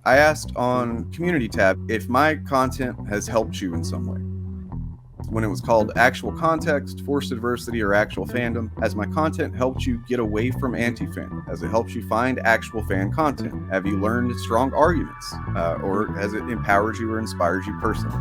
I asked on Community tab if my content has helped you in some way. When it was called Actual Context, Forced Adversity, or Actual Fandom, has my content helped you get away from anti-fandom? Has it helped you find actual fan content? Have you learned strong arguments? Or has it empowered you or inspired you personally?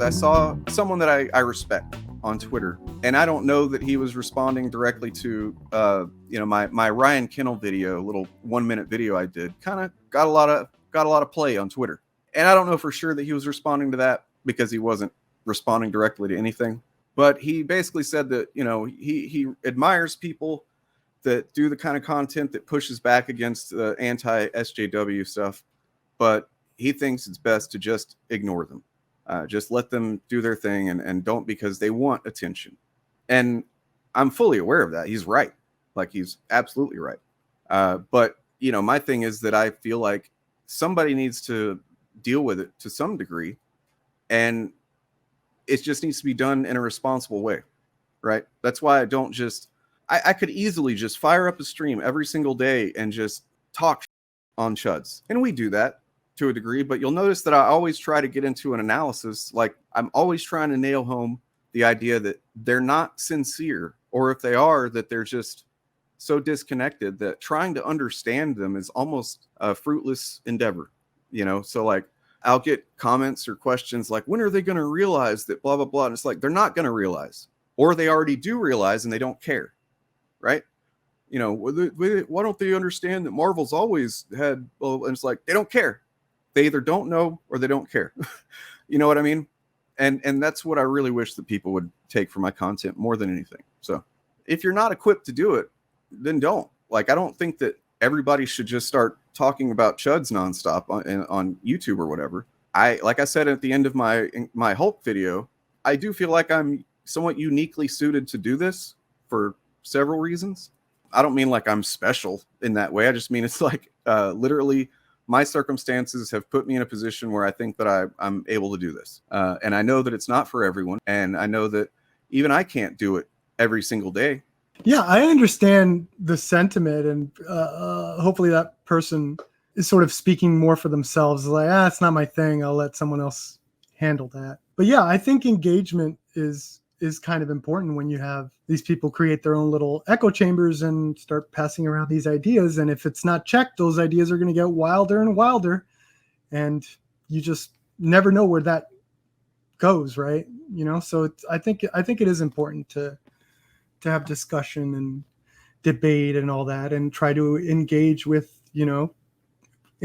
I saw someone that I respect on Twitter, and I don't know that he was responding directly to my Ryan Kennel video, little 1-minute video I did, kind of got a lot of play on Twitter. And I don't know for sure that he was responding to that because he wasn't responding directly to anything. But he basically said that, he admires people that do the kind of content that pushes back against the anti-SJW stuff, but he thinks it's best to just ignore them. Just let them do their thing and don't because they want attention. And I'm fully aware of that. He's right. Like, he's absolutely right. But, my thing is that I feel like somebody needs to deal with it to some degree. And it just needs to be done in a responsible way. Right. That's why I don't just, I could easily just fire up a stream every single day and just talk on chuds. And we do that to a degree, but you'll notice that I always try to get into an analysis. Like, I'm always trying to nail home the idea that they're not sincere, or if they are, that they're just so disconnected that trying to understand them is almost a fruitless endeavor, So like, I'll get comments or questions like, when are they going to realize that blah, blah, blah. And it's like, they're not going to realize, or they already do realize and they don't care. Right. Why don't they understand that Marvel's always had, well, and it's like, they don't care. They either don't know or they don't care. You know what I mean? And that's what I really wish that people would take from my content more than anything. So if you're not equipped to do it, then don't. Like, I don't think that everybody should just start talking about chuds nonstop on YouTube or whatever. Like I said at the end of my Hulk video, I do feel like I'm somewhat uniquely suited to do this for several reasons. I don't mean like I'm special in that way. I just mean it's like literally my circumstances have put me in a position where I think that I'm able to do this. And I know that it's not for everyone. And I know that even I can't do it every single day. Yeah, I understand the sentiment. And hopefully that person is sort of speaking more for themselves. Like, it's not my thing. I'll let someone else handle that. But yeah, I think engagement is kind of important when you have these people create their own little echo chambers and start passing around these ideas. And if it's not checked, those ideas are going to get wilder and wilder. And you just never know where that goes, right? So I think it is important to have discussion and debate and all that, and try to engage with, in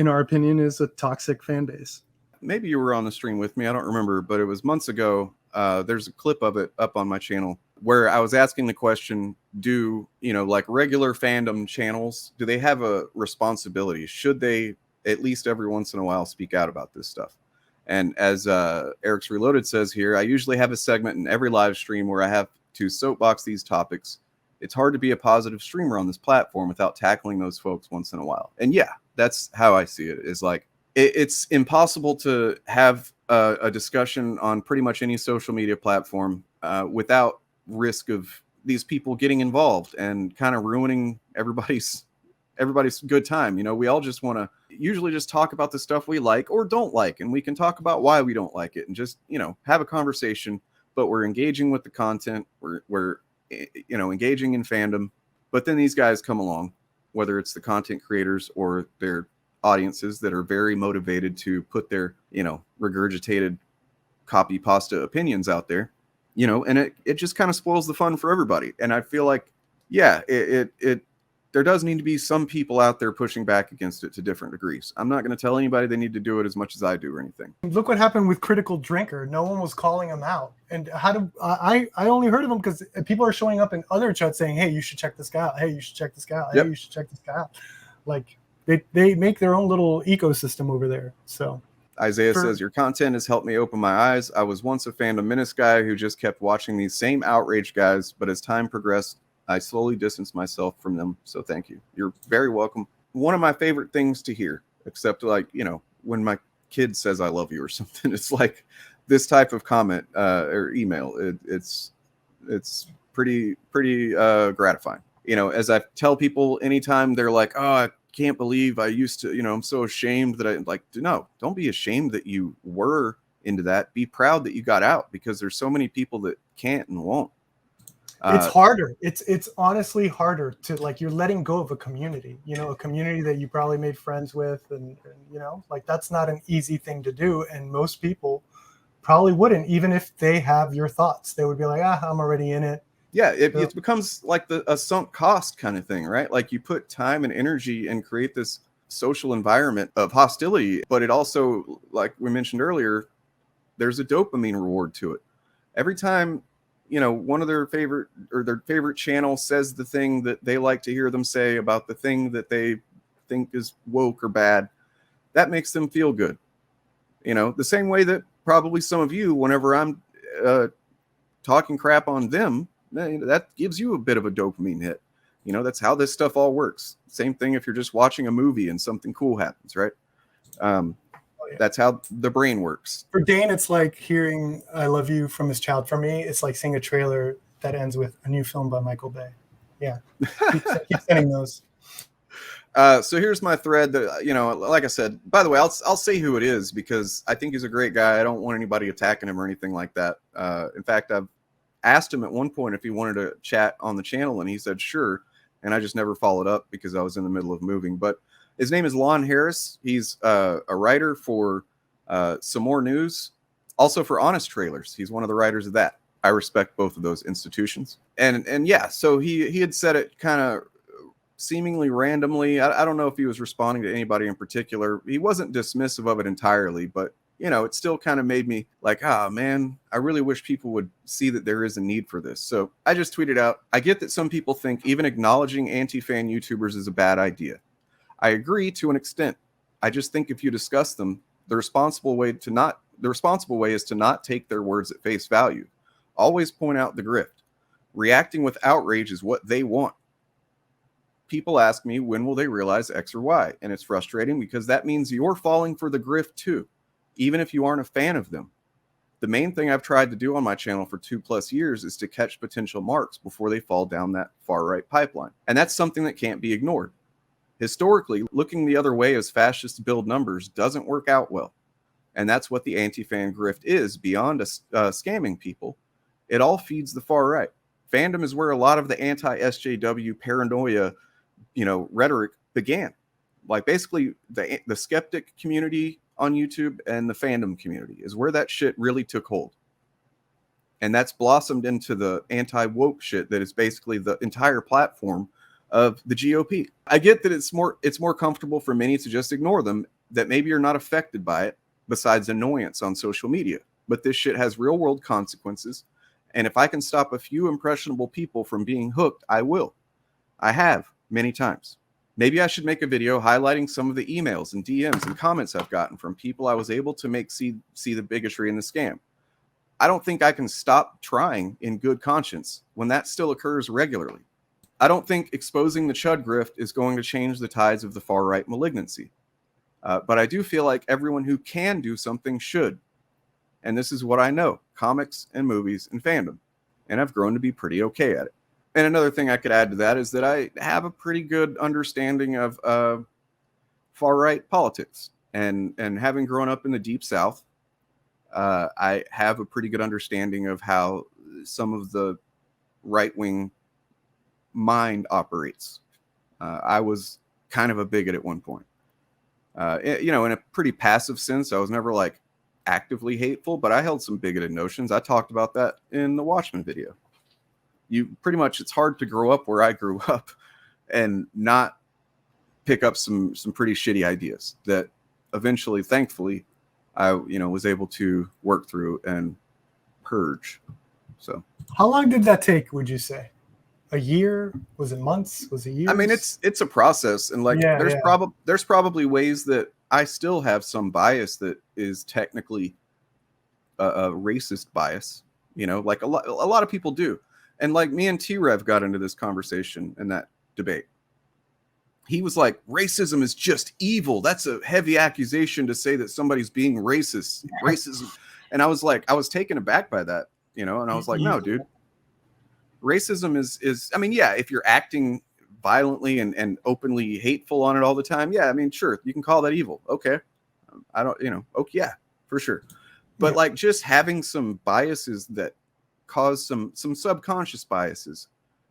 our opinion, is a toxic fan base. Maybe you were on the stream with me. I don't remember, but it was months ago. There's a clip of it up on my channel where I was asking the question, do, like regular fandom channels, do they have a responsibility? Should they at least every once in a while speak out about this stuff? And as Eric's Reloaded says here, I usually have a segment in every live stream where I have to soapbox these topics. It's hard to be a positive streamer on this platform without tackling those folks once in a while. And yeah, that's how I see it, is like, it's impossible to have a discussion on pretty much any social media platform without risk of these people getting involved and kind of ruining everybody's good time. We all just want to usually just talk about the stuff we like or don't like, and we can talk about why we don't like it and just, have a conversation, but we're engaging with the content. We're engaging in fandom. But then these guys come along, whether it's the content creators or their audiences that are very motivated to put their, regurgitated copy pasta opinions out there, and it just kind of spoils the fun for everybody. And I feel like, yeah, there does need to be some people out there pushing back against it to different degrees. I'm not going to tell anybody they need to do it as much as I do or anything. Look what happened with Critical Drinker. No one was calling him out. And I only heard of him because people are showing up in other chats saying, hey, you should check this guy out. Hey, you should check this guy out. Hey, you should check this guy out. Like, they make their own little ecosystem over there. So Isaiah says, your content has helped me open my eyes. I was once a Fandom Menace guy who just kept watching these same outrage guys, but as time progressed, I slowly distanced myself from them. So thank you. You're very welcome. One of my favorite things to hear, except like, when my kid says I love you or something, it's like this type of comment or email. It's pretty gratifying. You know, as I tell people anytime they're like, oh, I can't believe I used to, you know, I'm so ashamed that I like, no, don't be ashamed that you were into that. Be proud that you got out, because there's so many people that can't and won't. It's harder. It's honestly harder to, like, you're letting go of a community, you know, a community that you probably made friends with. And you know, like, that's not an easy thing to do. And most people probably wouldn't, even if they have your thoughts, they would be like, I'm already in it. Yeah, it becomes like a sunk cost kind of thing, right? Like you put time and energy and create this social environment of hostility, but it also, like we mentioned earlier, there's a dopamine reward to it. Every time, you know, one of their favorite channel says the thing that they like to hear them say about the thing that they think is woke or bad, that makes them feel good. You know, the same way that probably some of you, whenever I'm talking crap on them, that gives you a bit of a dopamine hit. You know, that's how this stuff all works. Same thing if you're just watching a movie and something cool happens, right? That's how the brain works. For Dane, it's like hearing "I love you" from his child. For me, it's like seeing a trailer that ends with a new film by Michael Bay. Yeah, keep sending those. So here's my thread that, you know, like I said, by the way, I'll say who it is because I think he's a great guy. I don't want anybody attacking him or anything like that. In fact, I've asked him at one point if he wanted to chat on the channel, and he said sure, and I just never followed up because I was in the middle of moving. But his name is Lon Harris. He's a writer for Some More News, also for Honest Trailers. He's one of the writers of that. I respect both of those institutions. And yeah, so he had said it kind of seemingly randomly. I don't know if he was responding to anybody in particular. He wasn't dismissive of it entirely, but you know, it still kind of made me like, man, I really wish people would see that there is a need for this. So I just tweeted out, I get that some people think even acknowledging anti-fan YouTubers is a bad idea. I agree to an extent. I just think if you discuss them, the responsible way is to not take their words at face value. Always point out the grift. Reacting with outrage is what they want. People ask me, when will they realize X or Y? And it's frustrating because that means you're falling for the grift too, even if you aren't a fan of them. The main thing I've tried to do on my channel for 2+ years is to catch potential marks before they fall down that far right pipeline. And that's something that can't be ignored. Historically, looking the other way as fascists build numbers doesn't work out well. And that's what the anti-fan grift is, beyond scamming people. It all feeds the far right. Fandom is where a lot of the anti-SJW paranoia, you know, rhetoric began. Like basically the skeptic community on YouTube and the fandom community is where that shit really took hold. And that's blossomed into the anti-woke shit that is basically the entire platform of the GOP. I get that it's more comfortable for many to just ignore them, that maybe you're not affected by it besides annoyance on social media. But this shit has real world consequences. And if I can stop a few impressionable people from being hooked, I will. I have many times. Maybe I should make a video highlighting some of the emails and DMs and comments I've gotten from people I was able to make see the bigotry and the scam. I don't think I can stop trying in good conscience when that still occurs regularly. I don't think exposing the Chud grift is going to change the tides of the far-right malignancy. But I do feel like everyone who can do something should. And this is what I know: comics and movies and fandom. And I've grown to be pretty okay at it. And another thing I could add to that is that I have a pretty good understanding of far-right politics. And having grown up in the Deep South, I have a pretty good understanding of how some of the right-wing mind operates. I was kind of a bigot at one point. You know, in a pretty passive sense. I was never like actively hateful, but I held some bigoted notions. I talked about that in the Watchmen video. You pretty much, it's hard to grow up where I grew up and not pick up some pretty shitty ideas that eventually, thankfully, I was able to work through and purge. So how long did that take, would you say? A year? Was it months? Was it years? I mean, it's a process, and like there's probably ways that I still have some bias that is technically a racist bias. You know, like a lot of people do. And like me and T-Rev got into this conversation in that debate. He was like, racism is just evil. That's a heavy accusation to say that somebody's being racist. Racism. And I was like, I was taken aback by that, you know, and I was like, no, dude. Racism is, I mean, yeah, if you're acting violently and openly hateful on it all the time, yeah, I mean, sure, you can call that evil. Okay. I don't, okay, yeah, for sure. But like just having some biases that cause some subconscious biases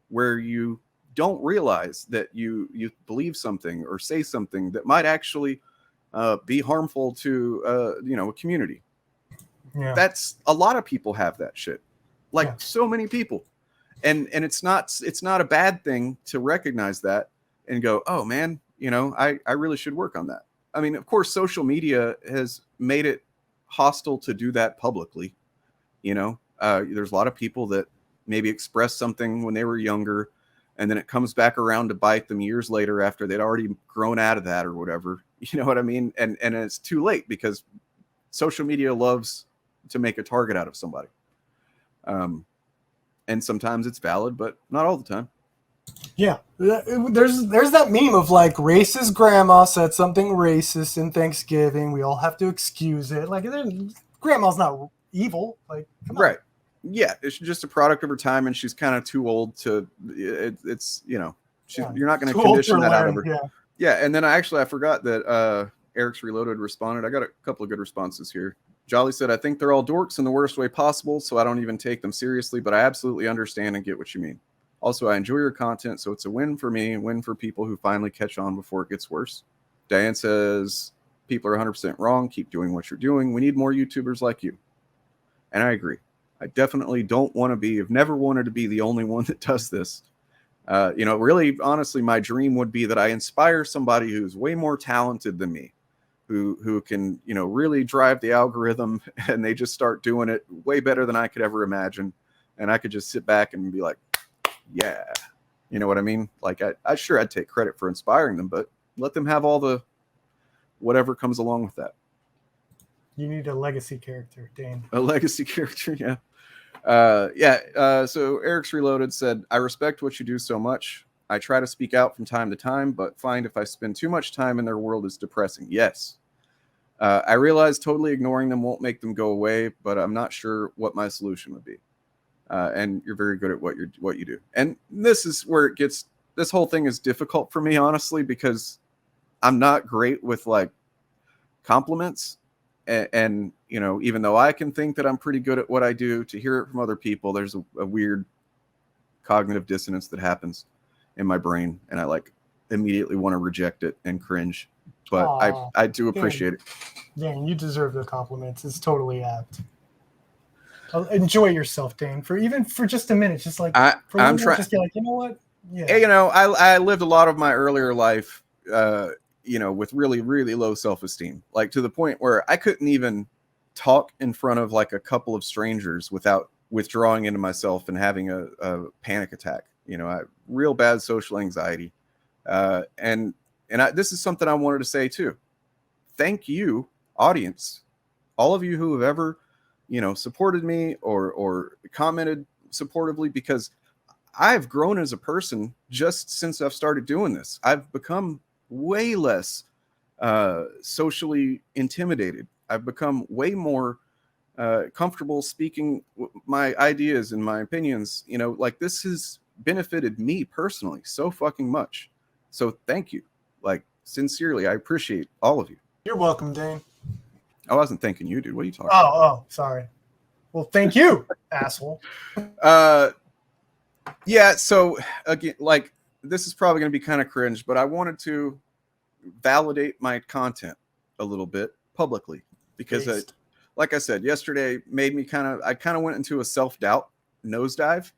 where you don't realize that you believe something or say something that might actually be harmful to a community. Yeah. That's a lot of people have that shit. Like so many people. And it's not a bad thing to recognize that and go, oh man, I really should work on that. I mean, of course, social media has made it hostile to do that publicly. There's a lot of people that maybe expressed something when they were younger, and then it comes back around to bite them years later after they'd already grown out of that or whatever. You know what I mean? And it's too late because social media loves to make a target out of somebody. And sometimes it's valid, but not all the time. Yeah, there's that meme of like racist grandma said something racist in Thanksgiving. We all have to excuse it. Like grandma's not evil. Like come on. Right. Yeah, it's just a product of her time, and she's kind of too old to. It's you're not going to condition that out of her. Yeah, and then I forgot that Eric's Reloaded responded. I got a couple of good responses here. Jolly said, I think they're all dorks in the worst way possible, so I don't even take them seriously, but I absolutely understand and get what you mean. Also, I enjoy your content, so it's a win for me, win for people who finally catch on before it gets worse. Diane says, people are 100% wrong. Keep doing what you're doing. We need more YouTubers like you. And I agree. I definitely don't want to be, have never wanted to be the only one that does this. Really, honestly, my dream would be that I inspire somebody who's way more talented than me, who can, really drive the algorithm, and they just start doing it way better than I could ever imagine. And I could just sit back and be like, yeah, you know what I mean? Like I'd take credit for inspiring them, but let them have all the whatever comes along with that. You need a legacy character, Dane. A legacy character, yeah. So Eric's Reloaded said, I respect what you do so much. I try to speak out from time to time, but find if I spend too much time in their world is depressing. Yes. I realize totally ignoring them won't make them go away, but I'm not sure what my solution would be. And you're very good at what you do. And this is where this whole thing is difficult for me, honestly, because I'm not great with like compliments. And even though I can think that I'm pretty good at what I do, to hear it from other people, there's a weird cognitive dissonance that happens in my brain, and I like immediately want to reject it and cringe. But I do appreciate it. Dane, you deserve the compliments. It's totally apt. Enjoy yourself, Dane, for just a minute. Just like I'm trying. Just be like, you know what? Yeah. I lived a lot of my earlier life, with really, really low self-esteem, like to the point where I couldn't even talk in front of like a couple of strangers without withdrawing into myself and having a panic attack. I real bad social anxiety, and this is something I wanted to say too. Thank you, audience, all of you who have ever, supported me or commented supportively, because I've grown as a person just since I've started doing this. I've become way less socially intimidated. I've become way more comfortable speaking my ideas and my opinions. Like this has benefited me personally so fucking much. So thank you. Like sincerely, I appreciate all of you. You're welcome, Dane. I wasn't thanking you, dude. What are you talking about? Oh, sorry. Well, thank you, asshole. Yeah, so again, like this is probably going to be kind of cringe, but I wanted to validate my content a little bit publicly because like I said, yesterday made me I kind of went into a self-doubt nosedive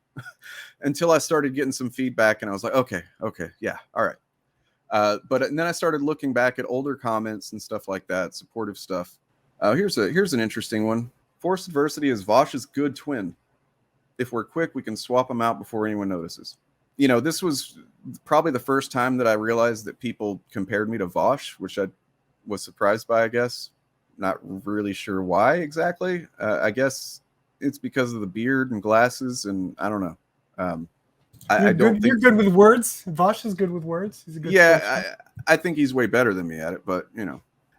until I started getting some feedback, and I was like, okay, yeah, all right. But then I started looking back at older comments and stuff like that, supportive stuff. Here's an interesting one. Forced Adversity is Vosh's good twin. If we're quick, we can swap them out before anyone notices. This was probably the first time that I realized that people compared me to Vosh, which I was surprised by, I guess. Not really sure why exactly. I guess it's because of the beard and glasses, and I don't know. You're good with words. Vosh is good with words. He's a good person. I think he's way better than me at it, but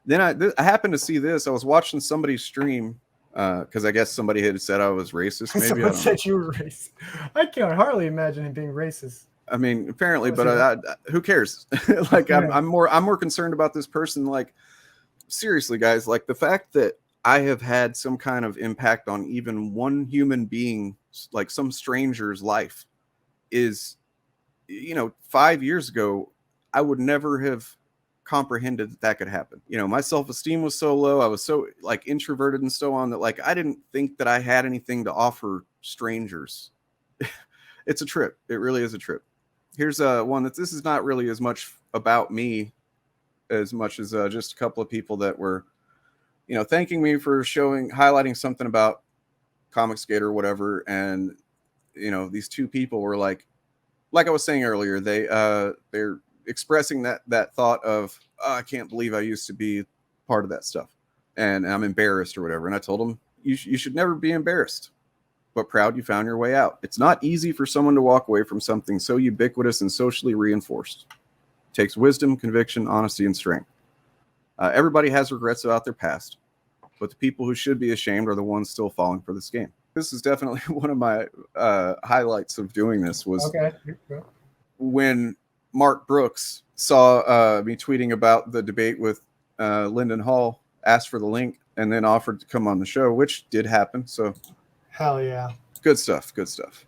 Then I happened to see this. I was watching somebody stream, because I guess somebody had said I was racist. Maybe I Someone don't know. said you were racist. I can't hardly imagine him being racist. I mean, apparently, Was but who cares? Like, Yeah. I'm more concerned about this person. Like, seriously, guys, like the fact that I have had some kind of impact on even one human being, like some stranger's life, is, 5 years ago, I would never have comprehended that that could happen. My self-esteem was so low. I was so like introverted and so on that like I didn't think that I had anything to offer strangers. It's a trip. It really is a trip. Here's one that this is not really as much about me as much as just a couple of people that were, thanking me for highlighting something about Comic Skater or whatever. And, these two people were like I was saying earlier, they're expressing that thought of, oh, I can't believe I used to be part of that stuff. And I'm embarrassed or whatever. And I told them, you should never be embarrassed, but proud you found your way out. It's not easy for someone to walk away from something so ubiquitous and socially reinforced. It takes wisdom, conviction, honesty, and strength. Everybody has regrets about their past, but the people who should be ashamed are the ones still falling for this game. This is definitely one of my highlights of doing this was Okay. when Mark Brooks saw me tweeting about the debate with Lyndon Hall, asked for the link, and then offered to come on the show, which did happen. So Hell yeah. good stuff. Good stuff.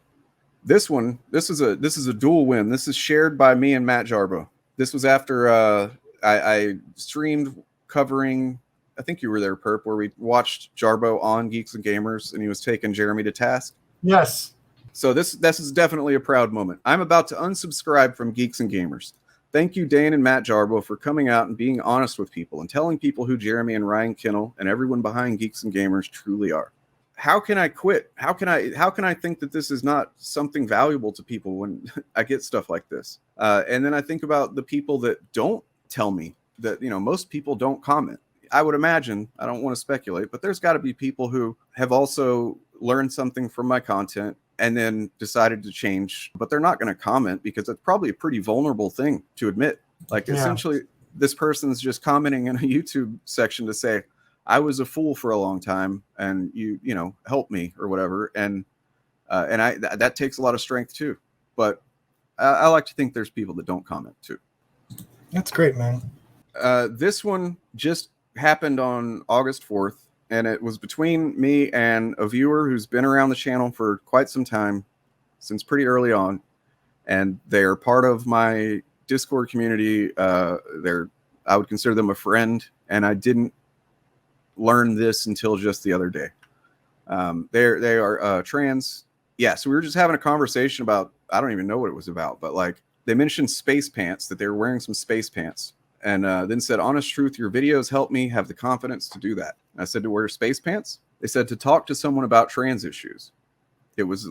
This is a dual win. This is shared by me and Matt Jarbo. This was after I streamed covering, I think you were there, Perp, where we watched Jarbo on Geeks and Gamers, and he was taking Jeremy to task. Yes. So this is definitely a proud moment. I'm about to unsubscribe from Geeks and Gamers. Thank you, Dane and Matt Jarbo, for coming out and being honest with people and telling people who Jeremy and Ryan Kinnell and everyone behind Geeks and Gamers truly are. How can I quit? How can I think that this is not something valuable to people when I get stuff like this? And then I think about the people that don't tell me that, most people don't comment. I would imagine, I don't want to speculate, but there's got to be people who have also learned something from my content and then decided to change, but they're not going to comment because it's probably a pretty vulnerable thing to admit. Like, essentially, this person's just commenting in a YouTube section to say, I was a fool for a long time and you help me or whatever. And that takes a lot of strength too. But I like to think there's people that don't comment too. That's great, man. This one just happened on August 4th, and it was between me and a viewer who's been around the channel for quite some time, since pretty early on. And they're part of my Discord community. I would consider them a friend, and I didn't learn this until just the other day. They are trans. Yeah, so we were just having a conversation about, I don't even know what it was about, but like they mentioned space pants, that they were wearing some space pants, and then said, honest truth, your videos help me have the confidence to do that. And I said, to wear space pants? They said to talk to someone about trans issues. It was,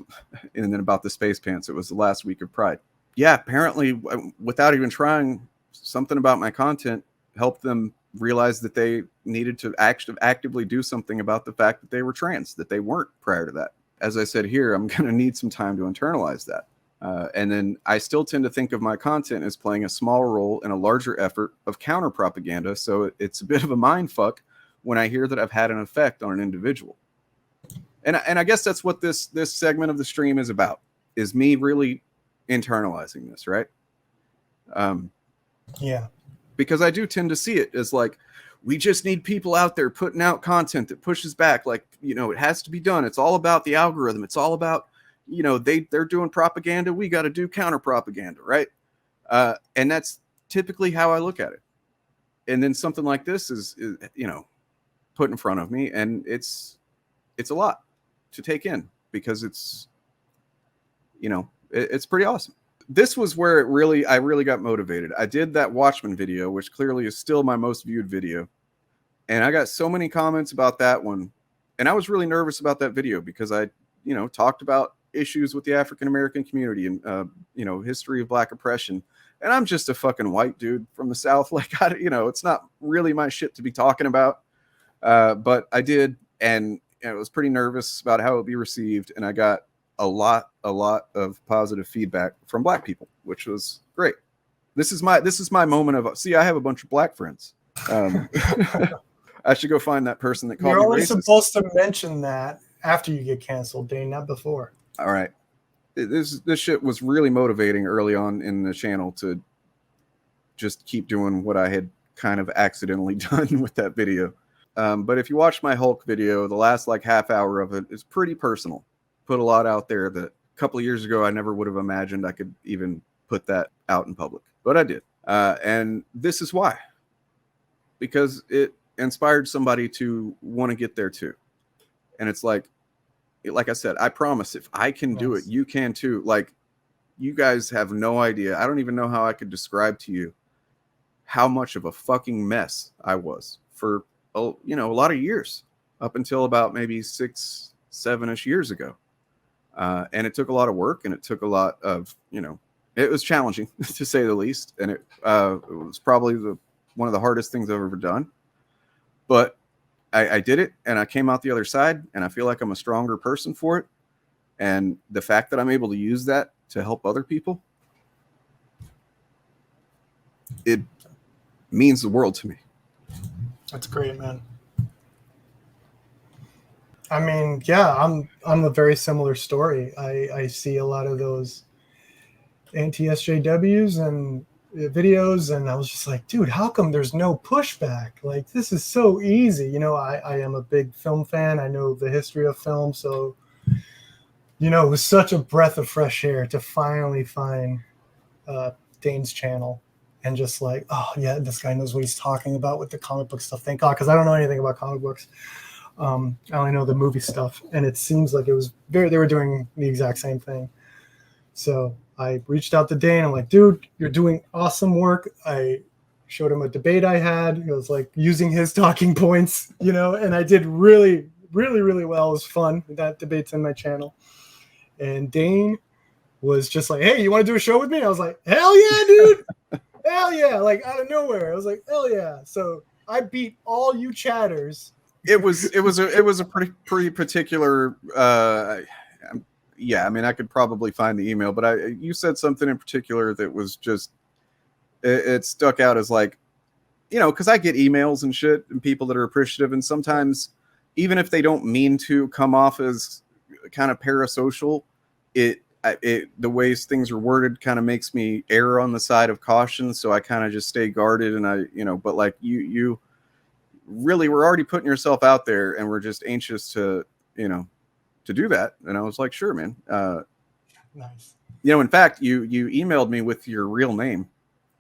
and then about the space pants, it was the last week of Pride. Yeah, apparently, without even trying, something about my content helped them realize that they needed to actively do something about the fact that they were trans, that they weren't prior to that. As I said here, I'm going to need some time to internalize that. And then I still tend to think of my content as playing a small role in a larger effort of counter propaganda. So it's a bit of a mind fuck when I hear that I've had an effect on an individual. And I guess that's what this segment of the stream is about, is me really internalizing this, right? Yeah. Because I do tend to see it as like, we just need people out there putting out content that pushes back. Like, it has to be done. It's all about the algorithm. It's all about, they're doing propaganda. We got to do counter propaganda, right? And that's typically how I look at it. And then something like this is put in front of me, and it's a lot to take in because it's pretty awesome. This was where I really got motivated. I did that Watchmen video, which clearly is still my most viewed video. And I got so many comments about that one. And I was really nervous about that video because I, talked about issues with the African-American community and, history of Black oppression. And I'm just a fucking white dude from the South. Like, it's not really my shit to be talking about. But I did. And I was pretty nervous about how it would be received. And I got a lot of positive feedback from Black people, which was great. This is my moment of, see, I have a bunch of Black friends. I should go find that person that called You're me only racist. supposed to mention that after you get canceled, Dane, not before. All right. This shit was really motivating early on in the channel to just keep doing what I had kind of accidentally done with that video. But if you watch my Hulk video, the last like half hour of it is pretty personal. Put a lot out there that a couple of years ago I never would have imagined I could even put that out in public, but I did. And this is why. Because it inspired somebody to want to get there too. And it's like I said, I promise if I can do it, you can too. Like, you guys have no idea. I don't even know how I could describe to you how much of a fucking mess I was for, a lot of years, up until about maybe 6, 7-ish years ago. And it took a lot of work, and it took a lot of, it was challenging to say the least. And it was probably one of the hardest things I've ever done. But I did it, and I came out the other side, and I feel like I'm a stronger person for it. And the fact that I'm able to use that to help other people, it means the world to me. That's great, man. I mean, yeah, I'm a very similar story. I see a lot of those anti-SJWs and videos, and I was just like, dude, how come there's no pushback? Like, this is so easy. I am a big film fan. I know the history of film, so it was such a breath of fresh air to finally find Dane's channel and just like, oh yeah, this guy knows what he's talking about with the comic book stuff. Thank God, because I don't know anything about comic books. I only know the movie stuff, and it seems like they were doing the exact same thing. So I reached out to Dane. I'm like, dude, you're doing awesome work. I showed him a debate I had. It was like using his talking points, and I did really, really, really well. It was fun. That debate's in my channel. And Dane was just like, hey, you want to do a show with me? I was like, hell yeah, dude. Hell yeah. Like, out of nowhere. I was like, hell yeah. So I beat all you chatters. It was a pretty particular, yeah, I mean, I could probably find the email, but you said something in particular that was just, it stuck out as like, because I get emails and shit and people that are appreciative, and sometimes even if they don't mean to come off as kind of parasocial, the ways things are worded kind of makes me err on the side of caution. So I kind of just stay guarded, and but like you really were already putting yourself out there, and we're just anxious to do that. And I was like, sure, man. Nice. In fact, you emailed me with your real name,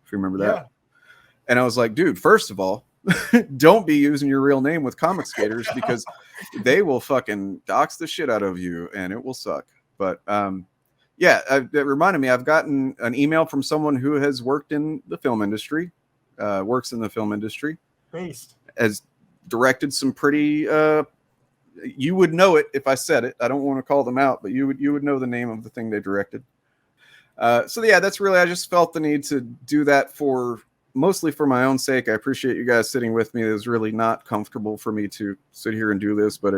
if you remember that. Yeah. And I was like, dude, first of all, don't be using your real name with Comic Skaters, because they will fucking dox the shit out of you, and it will suck. But yeah, it reminded me, I've gotten an email from someone who has worked in the film industry, works in the film industry, has directed some pretty, you would know it if I said it. I don't want to call them out, but you would know the name of the thing they directed. So yeah, that's really, I just felt the need to do that mostly for my own sake. I appreciate you guys sitting with me. It was really not comfortable for me to sit here and do this, but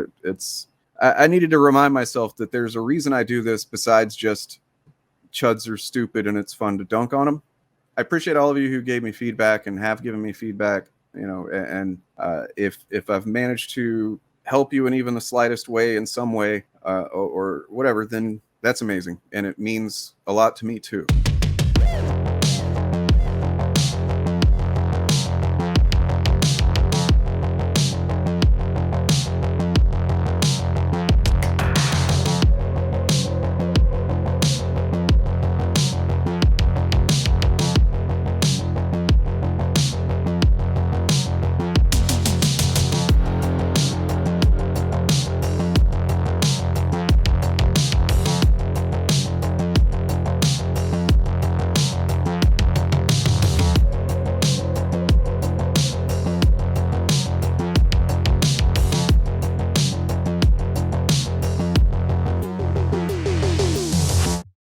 I needed to remind myself that there's a reason I do this besides just chuds are stupid and it's fun to dunk on them. I appreciate all of you who gave me feedback and have given me feedback, and if I've managed to help you in even the slightest way, in some way, or whatever, then that's amazing. And it means a lot to me too.